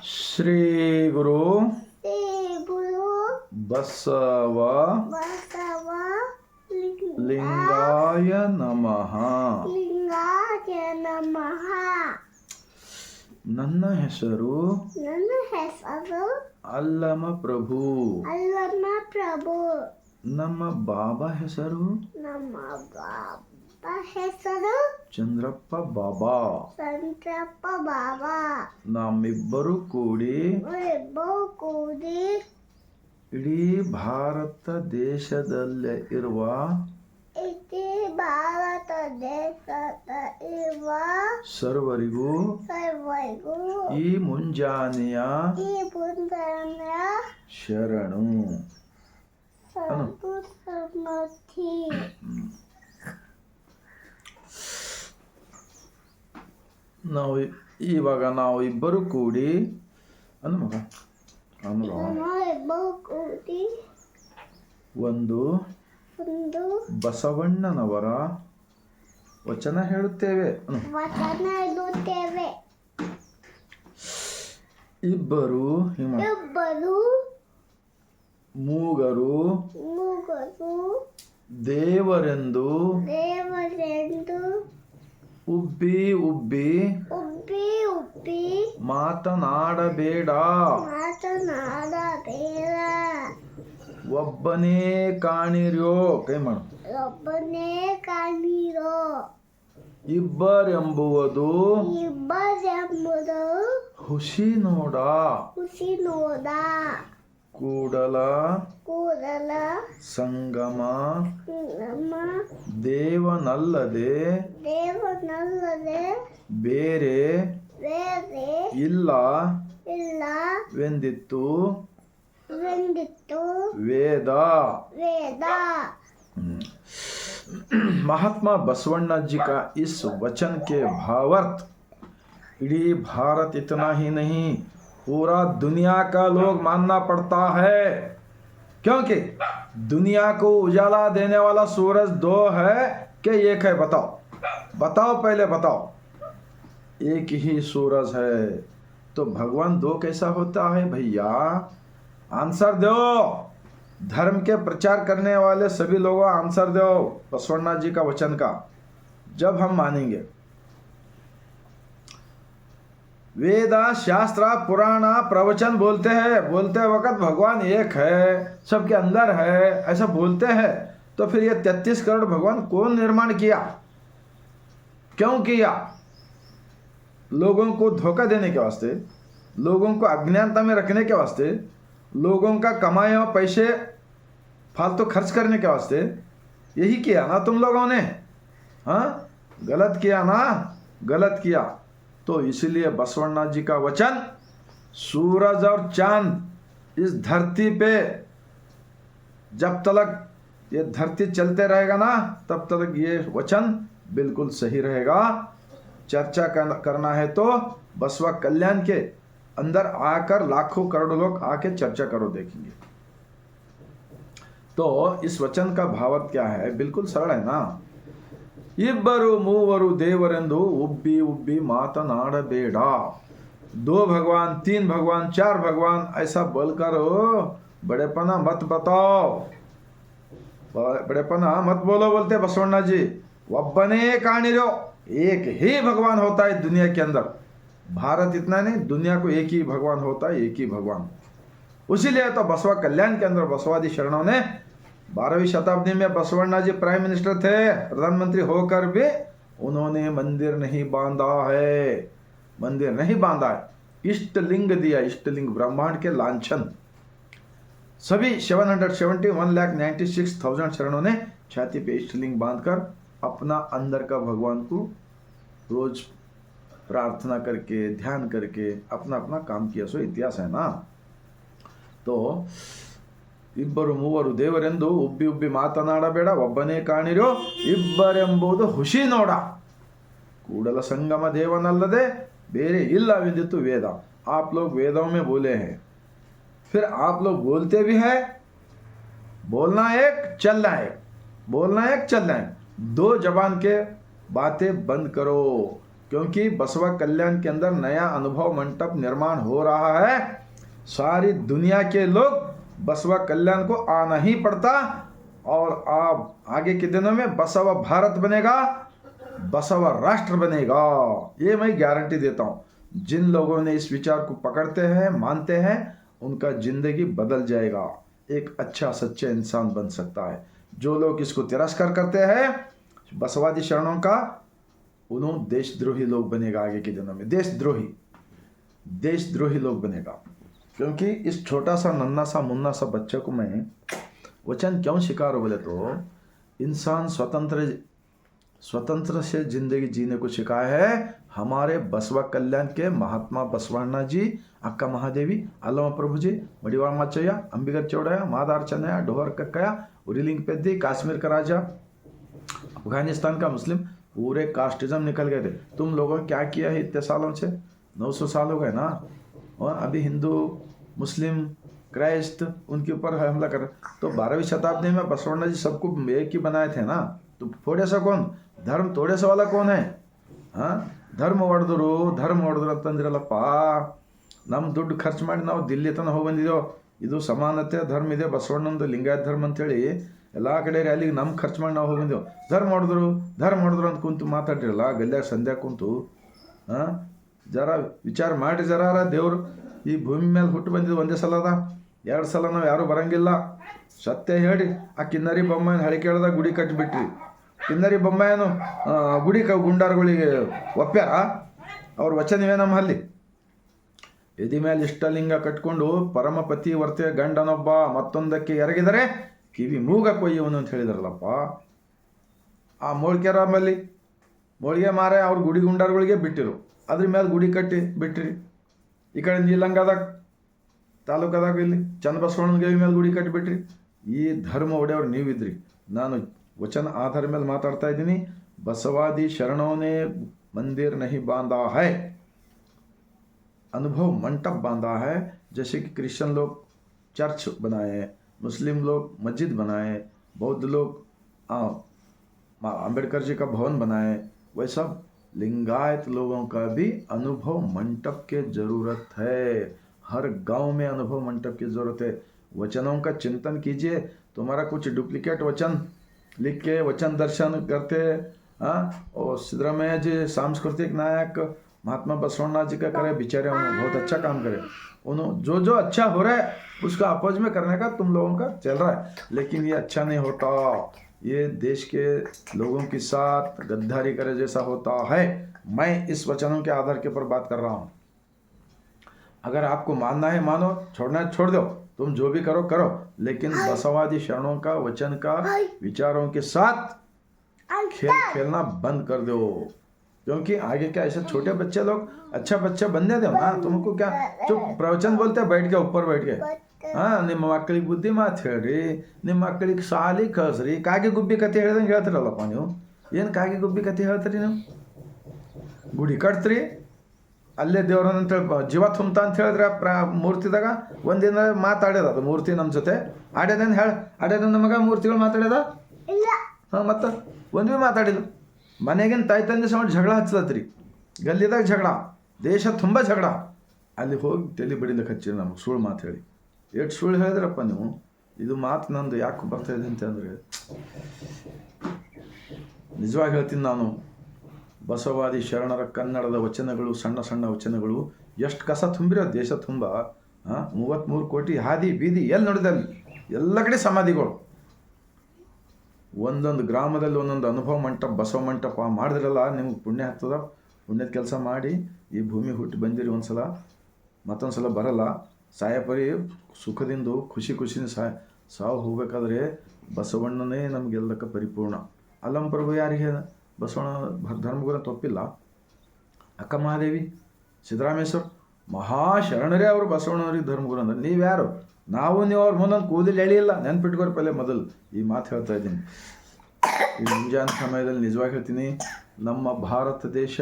ಶ್ರೀ ಗುರು ಬಸವ ಲಿಂಗಾಯ ನಮಃ. ನನ್ನ ಹೆಸರು ಅಲ್ಲಮ ಪ್ರಭು. ನಮ್ಮ ಬಾಬಾ ಹೆಸರು ಚಂದ್ರಪ್ಪ ಬಾಬಾ. ನಮ್ಮಿಬ್ಬರು ಕೂಡಿ ಇಡೀ ಭಾರತ ದೇಶದಲ್ಲೇ ಇರುವ ಸರ್ವರಿಗೂ ಈ ಮುಂಜಾನೆಯ ಶರಣು. ನಾವು ಇಬ್ಬರು ಕೂಡಿ ಒಂದು ಬಸವಣ್ಣನವರ ವಚನ ಹೇಳುತ್ತೇವೆ. ಇಬ್ಬರು ಮೂಗರು ದೇವರೆಂದು ಉಬ್ಬಿ ಉಬ್ಬಿ ಮಾತನಾಡಬೇಡ. ಒಬ್ಬನೇ ಕಾಣಿರೋ. ಕೈ ಮಾಡು. ಇಬ್ಬರೆಂಬುವುದು ಹುಸಿ ನೋಡ. ಕೂಡಲ ಸಂಗಮ ದೇವನಲ್ಲದೆ ಬೇರೆ ಇಲ್ಲ ವೆಂದಿತ್ತು ವೇದ. महात्मा बसवण्णा जी का इस वचन के भावार्थ इड़ी भारत इतना ही नहीं पूरा दुनिया का लोग मानना पड़ता है, क्योंकि दुनिया को उजाला देने वाला सूरज दो है कि एक है? बताओ पहले बताओ। एक ही सूरज है तो भगवान दो कैसा होता है भैया? आंसर दो। धर्म के प्रचार करने वाले सभी लोगों आंसर दो बसवण्णा जी का वचन का, जब हम मानेंगे। वेद शास्त्र पुराण प्रवचन बोलते वक्त भगवान एक है, सबके अंदर है, ऐसा बोलते हैं, तो फिर ये 33 करोड़ भगवान कौन निर्माण किया, क्यों किया? लोगों को धोखा देने के वास्ते, लोगों को अज्ञानता में रखने के वास्ते, लोगों का कमाए हुए पैसे फालतू खर्च करने के वास्ते यही किया ना तुम लोगों ने? हाँ, गलत किया ना, गलत किया। तो इसलिए बसवण्णा जी का वचन, सूरज और चांद इस धरती पे जब तक ये धरती चलते रहेगा ना, तब तक ये वचन बिल्कुल सही रहेगा। चर्चा करना है तो बसवा कल्याण के अंदर आकर लाखों करोड़ों लोग आके चर्चा करो, देखेंगे। तो इस वचन का भावार्थ क्या है? बिल्कुल सरल है ना। इब्बरू मूವರು ದೇವರೆಂದು उब्बी उब्बी ಮಾತನಾಡಬೇಡ. दो भगवान, तीन भगवान, चार भगवान ऐसा बोलकर बड़ेपना मत बताओ, बड़ेपना मत बोलो बोलते बसवण्णा जी। ಒಬ್ಬನೇ ಕಾಣಿರೋ, एक ही भगवान होता है दुनिया के अंदर। भारत इतना नहीं, दुनिया को एक ही भगवान होता है, एक ही भगवान। उसीलिए तो बसवा कल्याण के अंदर बसवादी शरणों ने 12वीं शताब्दी में बसवण्णा जी प्राइम मिनिस्टर थे, प्रधानमंत्री होकर भी उन्होंने मंदिर नहीं बांधा है, मंदिर नहीं बांधा है। इष्टलिंग दिया, इष्टलिंग ब्रह्मांड के लांछन। सभी 771,96,000 शरणों ने छाती पे इष्टलिंग बांधकर अपना अंदर का भगवान को रोज प्रार्थना करके ध्यान करके अपना अपना काम किया, सो इतिहास है ना। तो ಇಬ್ಬರು ಮೂವರು ದೇವರೆಂದು ಉಬ್ಬಿ ಉಬ್ಬಿ ಮಾತನಾಡಬೇಡ, ಒಬ್ಬನೇ ಕಾಣಿರೋ, ಇಬ್ಬರೆಂಬುದು ಹುಸಿ ನೋಡ. ಕೂಡಲ ಸಂಗಮ ದೇವನಲ್ಲದೆ ಬೇರೆ ಇಲ್ಲವೆಂದಿತ್ತು ವೇದ. आप लोग वेदों में बोले हैं, फिर आप लोग बोलते भी हैं। बोलना एक, चलना एक, बोलना एक, चलना एक। दो जबान के बातें बंद करो। क्योंकि बसवा कल्याण के अंदर नया अनुभव मंडप निर्माण हो रहा है। सारी दुनिया के लोग बसवा कल्याण को आना ही पड़ता, और आप आगे के दिनों में बसवा भारत बनेगा, बसवा राष्ट्र बनेगा, ये मैं गारंटी देता हूँ। जिन लोगों ने इस विचार को पकड़ते हैं, मानते हैं, उनका जिंदगी बदल जाएगा, एक अच्छा सच्चा इंसान बन सकता है। जो लोग इसको तिरस्कार करते हैं बसवादी शरणों का, उन्होंने देशद्रोही लोग बनेगा आगे के दिनों में, देशद्रोही लोग बनेगा। क्योंकि इस छोटा सा नन्ना सा मुन्ना सा बच्चे को मैं वचन क्यों सिखा रहा हूं बोले तो, इंसान स्वतंत्र से जिंदगी जीने को सिखाया है हमारे बसवा कल्याण के महात्मा बसवಣ್ಣ जी, अक्का महादेवी, अल्लमा प्रभु जी, मडिवाल माचಯ್ಯ, अंबिगर चौड़या, मादार चन्नಯ್ಯ, डोहर कक्कया, उरीलिंग पेद्दी, कश्मीर का राजा, अफगानिस्तान का मुस्लिम, पूरे कास्टिज्म निकल गए थे। तुम लोगों ने क्या किया है इतने सालों से? 900 साल हो गए ना, और अभी हिंदू मुस्लिम क्राइस्ट उनके ऊपर हमला कर। तो 12वीं शताब्दी में बसवಣ್ಣ जी सबको एक ही बनाए थे ना, तो थोड़े सा कौन धर्म थोड़े सा वाला कौन है? हाँ, ಧರ್ಮ ಹೊಡೆದ್ರು ಅಂತಂದಿರಲ್ಲಪ್ಪ, ನಮ್ಮ ದುಡ್ಡು ಖರ್ಚು ಮಾಡಿ ನಾವು ದಿಲ್ಲಿ ತನಕ ಹೋಗಿ ಬಂದಿದ್ದೇವೆ, ಇದು ಸಮಾನತೆ ಧರ್ಮ ಇದೆ ಬಸವಣ್ಣಂದು ಲಿಂಗಾಯತ ಧರ್ಮ ಅಂತೇಳಿ ಎಲ್ಲ ಕಡೆ ರ್ಯಾಲಿಗೆ ನಮ್ಮ ಖರ್ಚು ಮಾಡಿ ನಾವು ಹೋಗಿ ಬಂದೆವು. ಧರ್ಮ ಹೊಡೆದ್ರು ಅಂತ ಕುಂತು ಮಾತಾಡಿರಲ್ಲ ಗಲ್ಯಾಗ ಸಂಧ್ಯಾ ಕುಂತು. ಜರ ವಿಚಾರ ಮಾಡಿ ಜರಾರ, ದೇವರು ಈ ಭೂಮಿ ಮೇಲೆ ಹುಟ್ಟು ಬಂದಿದ್ದು ಒಂದೇ ಸಲ ಅದ, 2 ಸಲ ನಾವು ಯಾರೂ ಬರಂಗಿಲ್ಲ. ಸತ್ಯ ಹೇಳಿ ಆ ಕಿನ್ನರಿ ಬೊಮ್ಮನ ಹಳಿ ಕೇಳ್ದಾಗ ಗುಡಿ ಕಟ್ಟಿಬಿಟ್ರಿ. ಕಿನ್ನರಿ ಬೊಮ್ಮಾಯನು ಗುಡಿ ಗುಂಡಾರುಗಳಿಗೆ ಒಪ್ಪ್ಯಾರ? ಅವ್ರ ವಚನವೇ ನಮ್ಮ ಅಲ್ಲಿ. ಎದಿ ಮೇಲೆ ಇಷ್ಟಲಿಂಗ ಕಟ್ಕೊಂಡು ಪರಮಪತಿ ವರ್ತೆ ಗಂಡನೊಬ್ಬ ಮತ್ತೊಂದಕ್ಕೆ ಎರಗಿದರೆ ಕಿವಿ ಮೂಗ ಕೊಯ್ಯುವನು ಅಂತ ಹೇಳಿದಾರಲ್ಲಪ್ಪ. ಆ ಮೋಳ್ಕೆರಲ್ಲಿ ಮೋಳಿಗೆ ಮಾರೆ ಅವ್ರ ಗುಡಿ ಗುಂಡಾರುಗಳಿಗೆ ಬಿಟ್ಟಿರು, ಅದ್ರ ಮೇಲೆ ಗುಡಿ ಕಟ್ಟಿ ಬಿಟ್ಟಿರಿ. ಈ ಕಡೆ ನೀಲಂಗದಾಗ ತಾಲೂಕದಾಗ ಇಲ್ಲಿ ಚನ್ನಬಸವಣ್ಣನ ಮೇಲೆ ಗುಡಿ ಕಟ್ಟಿಬಿಟ್ರಿ. ಈ ಧರ್ಮ ಒಡೆಯವ್ರು ನೀವಿದ್ರಿ. ನಾನು वचन आधार में माताಡ್ತಾ इದ್ದೀನಿ। बसवादी शरणों ने मंदिर नहीं बांधा है, अनुभव मंडप बांधा है। जैसे कि क्रिश्चियन लोग चर्च बनाए, मुस्लिम लोग मस्जिद बनाए, बौद्ध लोग अंबेडकर जी का भवन बनाए, वैसा लिंगायत लोगों का भी अनुभव मंडप की ज़रूरत है। हर गांव में अनुभव मंडप की ज़रूरत है। वचनों का चिंतन कीजिए। तुम्हारा कुछ डुप्लीकेट वचन लिख के वचन दर्शन करते और सिद्धरामैया जी सांस्कृतिक नायक महात्मा बसवಣ್ಣ जी का करे, बेचारे बहुत अच्छा काम करे। उन्होंने जो अच्छा हो रहा है उसका अपोज में करने का तुम लोगों का चल रहा है, लेकिन ये अच्छा नहीं होता। ये देश के लोगों के साथ गद्दारी करे जैसा होता है। मैं इस वचनों के आधार के ऊपर बात कर रहा हूँ। अगर आपको मानना है मानो, छोड़ना है छोड़ दो, तुम जो भी करो करो, लेकिन बसवादी शरणों का वचन का विचारों के साथ खेलना बंद कर दो। क्योंकि आगे क्या ऐसे छोटे बच्चे लोग अच्छा बच्चा बनने दो ना। तुमको क्या जो प्रवचन बोलते बैठ के ऊपर बैठ के, ನಿಮ್ಮ ಮಕ್ಕಳಿಗೆ ಬುದ್ಧಿ ಮಾತು ಹೇಳ್ರಿ, ನಿಮ್ಮ ಮಕ್ಕಳಿಗೆ ಶಾಲಿ ಕಳ್ಸ್ರಿ, ಕಾಗೆ ಗುಬ್ಬಿ ಕತೆ ಹೇಳ್ದಂಗೆ ಹೇಳ್ತಿರಲ್ಲಪ್ಪ ನೀವು. ಏನು ಕಾಗೆ ಗುಬ್ಬಿ ಕತೆ ಹೇಳ್ತೀರಿ ನೀವು? ಗುಡಿ ಕಟ್ತ್ರಿ, ಅಲ್ಲೇ ದೇವ್ರನ್ನ ಜೀವ ತುಂಬ ಅಂತ ಹೇಳಿದ್ರೆ ಮೂರ್ತಿದಾಗ ಒಂದಿನ ಮಾತಾಡ್ಯದ ಅದು ಮೂರ್ತಿ ನಮ್ಮ ಜೊತೆ ಆಡ್ಯದೇನು ಹೇಳ ಆಡ್ಯದ ನಮಗ ಮೂರ್ತಿಗಳು ಮಾತಾಡ್ಯದ? ಹಾಂ, ಮತ್ತು ಒಂದ್ವಿ ಮಾತಾಡಿಲ್ಲ. ಮನೆಗಿನ ತಾಯಿ ತಂದೆ ಸಮೇತ ಜಗಳ ಹಚ್ಚಲತ್ರಿ, ಗಲ್ಲಿದಾಗ ಜಗಳ, ದೇಶ ತುಂಬ ಜಗಳ. ಅಲ್ಲಿ ಹೋಗಿ ತಲೆ ಬಡಿಲಿಕ್ಕೆ ಹಚ್ಚಿರಿ ನಮಗೆ ಸುಳ್ಳು ಮಾತು ಹೇಳಿ. ಎಷ್ಟು ಸುಳ್ಳು ಹೇಳಿದ್ರಪ್ಪ ನೀವು. ಇದು ಮಾತು ನಂದು ಯಾಕೆ ಬರ್ತಾ ಇದೆ ಅಂತಂದರೆ, ನಿಜವಾಗಿ ಹೇಳ್ತೀನಿ ನಾನು, ಬಸವಾದಿ ಶರಣರ ಕನ್ನಡದ ವಚನಗಳು, ಸಣ್ಣ ಸಣ್ಣ ವಚನಗಳು ಎಷ್ಟು ಕಸ ತುಂಬಿರೋ ದೇಶ ತುಂಬ. 33 ಕೋಟಿ ಹಾದಿ ಬೀದಿ ಎಲ್ಲಿ ನೋಡಿದಲ್ಲಿ ಎಲ್ಲ ಕಡೆ ಸಮಾಧಿಗಳು. ಒಂದೊಂದು ಗ್ರಾಮದಲ್ಲಿ ಒಂದೊಂದು ಅನುಭವ ಮಂಟಪ, ಬಸವ ಮಂಟಪ ಮಾಡಿದ್ರಲ್ಲ, ನಿಮ್ಗೆ ಪುಣ್ಯ ಆಗ್ತದ. ಪುಣ್ಯದ ಕೆಲಸ ಮಾಡಿ ಈ ಭೂಮಿ ಹುಟ್ಟು ಬಂದಿರಿ. ಒಂದ್ಸಲ ಮತ್ತೊಂದು ಸಲ ಬರಲ್ಲ. ಸಾಯಪರಿ ಸುಖದಿಂದ ಖುಷಿನ ಸಾವು ಹೋಗ್ಬೇಕಾದ್ರೆ ಬಸವಣ್ಣನೇ ನಮಗೆಲ್ಲಕ್ಕೆ ಪರಿಪೂರ್ಣ. ಅಲ್ಲಂ ಪ್ರಭು ಯಾರಿಗೆ ಬಸವಣ್ಣ ಧರ್ಮಗುರು ತಪ್ಪಿಲ್ಲ. ಅಕ್ಕ ಮಹಾದೇವಿ, ಸಿದ್ದರಾಮೇಶ್ವರ್ ಮಹಾಶರಣರೇ ಅವರು ಬಸವಣ್ಣವ್ರಿಗೆ ಧರ್ಮಗುರು ಅಂದ್ರೆ. ನೀವ್ಯಾರು? ನಾವು ನೀವು ಅವ್ರ ಮುಂದೊಂದು ಕೂದಲು ಎಳೆಯಿಲ್ಲ. ನೆನ್ಪಿಟ್ಕೋರಿ ಪಲ್ಲೆ ಮೊದಲು ಈ ಮಾತು ಹೇಳ್ತಾ ಇದ್ದೀನಿ. ಈ ಮುಂಜಾನೆ ಸಮಯದಲ್ಲಿ ನಿಜವಾಗಿ ಹೇಳ್ತೀನಿ, ನಮ್ಮ ಭಾರತ ದೇಶ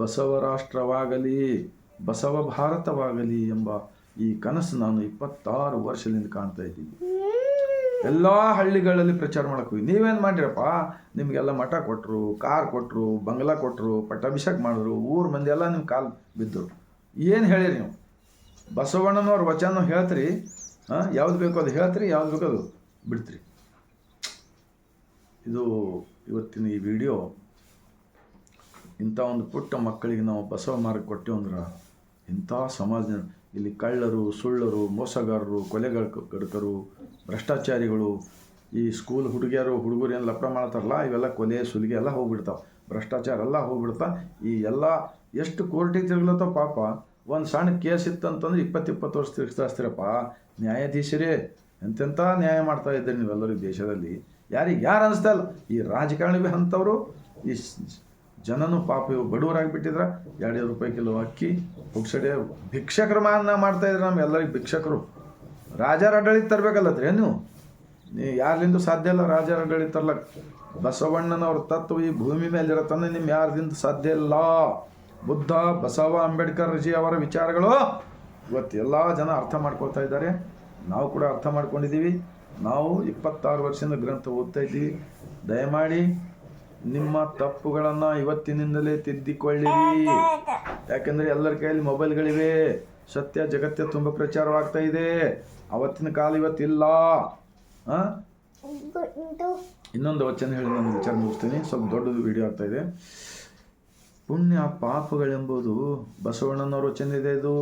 ಬಸವ ರಾಷ್ಟ್ರವಾಗಲಿ, ಬಸವ ಭಾರತವಾಗಲಿ ಎಂಬ ಈ ಕನಸು ನಾನು 26 ವರ್ಷದಿಂದ ಕಾಣ್ತಾ ಇದ್ದೀನಿ. ಎಲ್ಲ ಹಳ್ಳಿಗಳಲ್ಲಿ ಪ್ರಚಾರ ಮಾಡಕ್ಕೆ ಹೋಗಿ ನೀವೇನು ಮಾಡಿರಪ್ಪ? ನಿಮಗೆಲ್ಲ ಮಠ ಕೊಟ್ಟರು, ಕಾರ್ ಕೊಟ್ಟರು, ಬಂಗ್ಲಾ ಕೊಟ್ಟರು, ಪಟ್ಟಾಭಿಷೇಕ ಮಾಡಿದ್ರು, ಊರು ಮಂದಿ ಎಲ್ಲ ನಿಮ್ಮ ಕಾಲು ಬಿದ್ದರು. ಏನು ಹೇಳಿರಿ ನೀವು? ಬಸವಣ್ಣನವ್ರ ವಚನ ಹೇಳ್ತೀರಿ, ಯಾವ್ದು ಬೇಕೋ ಅದು ಹೇಳ್ತೀರಿ, ಯಾವ್ದು ಬೇಕೋ ಅದು ಬಿಡ್ತೀರಿ. ಇದು ಇವತ್ತಿನ ಈ ವಿಡಿಯೋ ಇಂಥ ಒಂದು ಪುಟ್ಟ ಮಕ್ಕಳಿಗೆ ನಾವು ಬಸವ ಮಾರ್ಗ ಕೊಟ್ಟೆವು ಅಂದ್ರೆ ಇಂಥ ಸಮಾಜ, ಇಲ್ಲಿ ಕಳ್ಳರು, ಸುಳ್ಳರು, ಮೋಸಗಾರರು, ಕೊಲೆಗಡಕರು, ಭ್ರಷ್ಟಾಚಾರಿಗಳು, ಈ ಸ್ಕೂಲ್ ಹುಡುಗರು ಏನು ಲಪಡ ಮಾಡ್ತಾರಲ್ಲ, ಇವೆಲ್ಲ ಕೊಲೆ ಸುಲಿಗೆ ಎಲ್ಲ ಹೋಗ್ಬಿಡ್ತಾವೆ, ಭ್ರಷ್ಟಾಚಾರ ಎಲ್ಲ ಹೋಗ್ಬಿಡ್ತಾ. ಈ ಎಲ್ಲ ಎಷ್ಟು ಕೋರ್ಟಿಗೆ ತಿರುಗ್ಲತ್ತವ ಪಾಪ. ಒಂದು ಸಣ್ಣ ಕೇಸ್ ಇತ್ತಂತಂದ್ರೆ 20 ವರ್ಷ ತಿರುಗಿಸ್ತಾಸ್ತೀರಪ್ಪ. ನ್ಯಾಯಾಧೀಶರೇ ಎಂತೆಂಥ ನ್ಯಾಯ ಮಾಡ್ತಾ ಇದ್ದೀರಿ ನೀವೆಲ್ಲರೂ ದೇಶದಲ್ಲಿ. ಯಾರು ಅನಿಸ್ತಾ ಇಲ್ಲ. ಈ ರಾಜಕಾರಣಿ ಅಂಥವರು, ಈ ಜನನು ಪಾಪ ಇವು ಬಡವರಾಗಿಬಿಟ್ಟಿದ್ರೆ 2 ರೂಪಾಯಿ ಕಿಲೋ ಅಕ್ಕಿ ಪುಕ್ಸಡೆ ಭಿಕ್ಷಕರು ಮಾಡ್ತಾಯಿದ್ರು. ನಮ್ಗೆಲ್ಲರಿಗೆ ಭಿಕ್ಷಕರು. ರಾಜರ ಆಡಳಿತ ತರಬೇಕಲ್ಲತ್ರಿ ನೀವು ಯಾರ್ಲಿಂದ ಸಾಧ್ಯ ಇಲ್ಲ. ರಾಜರ ಆಡಳಿತ ತರ್ಲಕ್ಕೆ ಬಸವಣ್ಣನವ್ರ ತತ್ವ ಈ ಭೂಮಿ ಮೇಲೆ ಇರತ್ತಂದ್ರೆ ನಿಮ್ಮ ಯಾರ್ದಿಂದ ಸಾಧ್ಯ ಇಲ್ಲ. ಬುದ್ಧ, ಬಸವ, ಅಂಬೇಡ್ಕರ್ ಜಿ ಅವರ ವಿಚಾರಗಳು ಇವತ್ತು ಎಲ್ಲ ಜನ ಅರ್ಥ ಮಾಡ್ಕೊಳ್ತಾ ಇದ್ದಾರೆ. ನಾವು ಕೂಡ ಅರ್ಥ ಮಾಡ್ಕೊಂಡಿದ್ದೀವಿ. ನಾವು 26 ವರ್ಷದಿಂದ ಗ್ರಂಥ ಓದ್ತಾ ಇದ್ದೀವಿ. ದಯಮಾಡಿ ನಿಮ್ಮ ತಪ್ಪುಗಳನ್ನು ಇವತ್ತಿನಿಂದಲೇ ತಿದ್ದಿಕೊಳ್ಳಿರಿ. ಯಾಕೆಂದರೆ ಎಲ್ಲರ ಕೈಯಲ್ಲಿ ಮೊಬೈಲ್ಗಳಿವೆ. ಸತ್ಯ ಜಗತ್ತೇ ತುಂಬ ಪ್ರಚಾರವಾಗ್ತಾ ಇದೆ. ಅವತ್ತಿನ ಕಾಲ ಇವತ್ತಿಲ್ಲ. ಇನ್ನೊಂದು ವಚನ ಹೇಳಿ ನಾನು ವಿಚಾರ ಮುಗಿಸ್ತೀನಿ. ಸ್ವಲ್ಪ ದೊಡ್ಡದು ವಿಡಿಯೋ ಆಗ್ತಾ ಇದೆ. ಪುಣ್ಯ ಪಾಪಗಳೆಂಬುದು ಬಸವಣ್ಣನವ್ರ ವಚನ ಇದೆ. ಇದು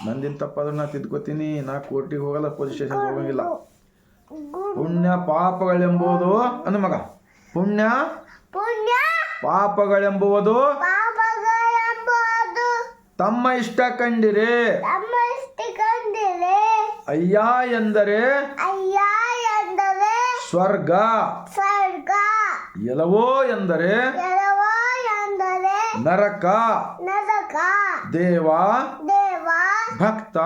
ನಂದಿನ ತಪ್ಪಾದ್ರೆ ನಾ ತಿದ್ಕೋತೀನಿ. ನಾ ಕೋರ್ಟಿಗೆ ಹೋಗಲ್ಲ, ಪೊಲೀಸ್ ಸ್ಟೇಷನ್ಗೆ ಹೋಗಂಗಿಲ್ಲ. ಪುಣ್ಯ ಪಾಪಗಳೆಂಬುದು ಅಂದ ಮಗ, ಪುಣ್ಯ ಪಾಪಗಳೆಂಬುವುದು ತಮ್ಮ ಇಷ್ಟ ಕಂಡಿರೆ. ಅಯ್ಯ ಎಂದರೆ ಸ್ವರ್ಗ, ಎಲವೋ ಎಂದರೆ ನರಕ. ದೇವ ಭಕ್ತ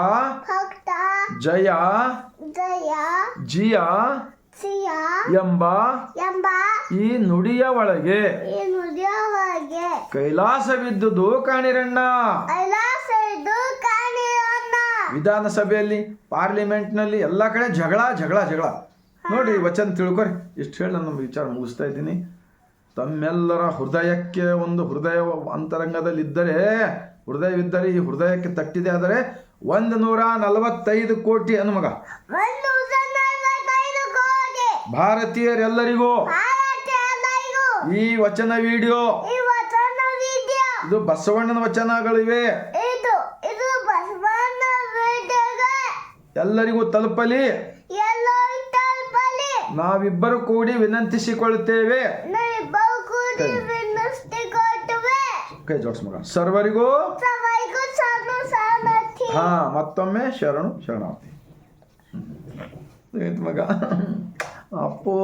ಜಯ ಜಿಯ ಎಂಬ ಈ ನುಡಿಯ ಒಳಗೆ ಕೈಲಾಸವಿದ್ದುದು ಕಾಣಿರಣ್ಣ. ವಿಧಾನಸಭೆಯಲ್ಲಿ, ಪಾರ್ಲಿಮೆಂಟ್ನಲ್ಲಿ ಎಲ್ಲ ಕಡೆ ಜಗಳ ನೋಡ್ರಿ. ವಚನ ತಿಳ್ಕೊರಿ. ಇಷ್ಟು ಹೇಳಿ ನಾನು ವಿಚಾರ ಮುಗಿಸ್ತಾ ಇದ್ದೀನಿ. ತಮ್ಮೆಲ್ಲರ ಹೃದಯಕ್ಕೆ ಒಂದು ಹೃದಯ ಅಂತರಂಗದಲ್ಲಿದ್ದರೆ, ಹೃದಯವಿದ್ದರೆ, ಈ ಹೃದಯಕ್ಕೆ ತಟ್ಟಿದೆ ಆದರೆ 145 ಕೋಟಿ ಮಗ ಭಾರತೀಯರೆಲ್ಲರಿಗೂ ಈ ವಚನ ವಿಡಿಯೋ, ಇದು ಬಸವಣ್ಣನ ವಚನಗಳಿವೆ, ಎಲ್ಲರಿಗೂ ತಲುಪಲಿ. ನಾವಿಬ್ಬರು ಕೂಡಿ ವಿನಂತಿಸಿಕೊಳ್ಳುತ್ತೇವೆ. ಕೈ ಜೋಡಿಸ್ ಮಗ. ಸರ್ವರಿಗೂ ಮತ್ತೊಮ್ಮೆ ಶರಣಾರ್ಥಿ. ಮಗ ಅಪ್ಪೋ